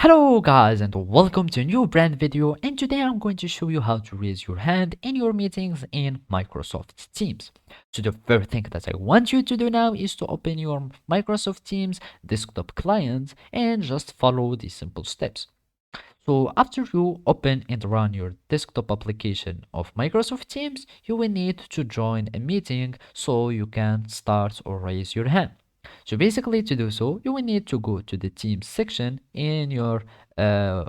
Hello guys and welcome to a new brand video, and today I'm going to show you how to raise your hand in your meetings in Microsoft Teams. So the first thing that I want you to do now is to open your Microsoft Teams desktop client and just follow these simple steps. So after you open and run your desktop application of Microsoft Teams, you will need to join a meeting so you can start or raise your hand. So basically to do so, you will need to go to the Teams section in your uh,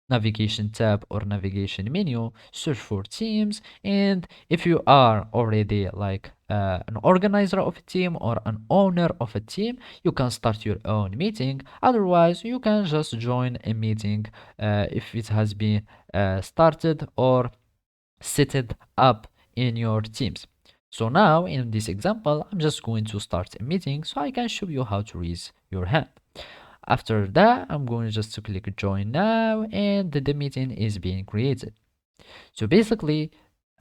navigation tab or navigation menu, search for Teams, and if you are already like an organizer of a team or an owner of a team, you can start your own meeting. Otherwise, you can just join a meeting if it has been started or set it up in your Teams. So now in this example, I'm just going to start a meeting so I can show you how to raise your hand. After that, I'm going just to click join now, and the meeting is being created. So basically,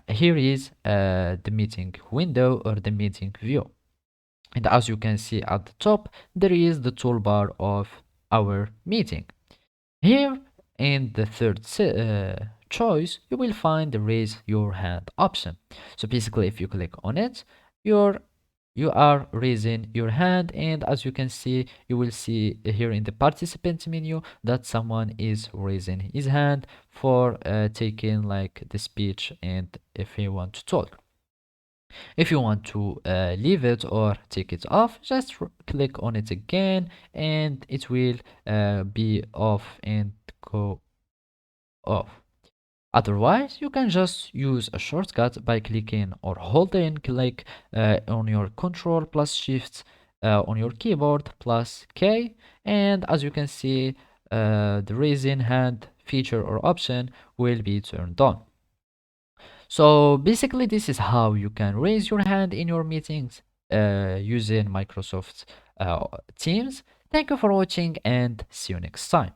here is the meeting window or the meeting view. And as you can see at the top, there is the toolbar of our meeting. Here in the third choice, you will find the raise your hand option. So basically, if you click on it, your you are raising your hand, and as you can see, you will see here in the participant menu that someone is raising his hand for taking like the speech and if he want to talk. If you want to leave it or take it off, just click on it again and it will be off and go off. Otherwise, you can just use a shortcut by clicking or holding click on your Control plus Shift on your keyboard plus K, and as you can see, the raising hand feature or option will be turned on. So basically, this is how you can raise your hand in your meetings using Microsoft Teams. Thank you for watching and see you next time.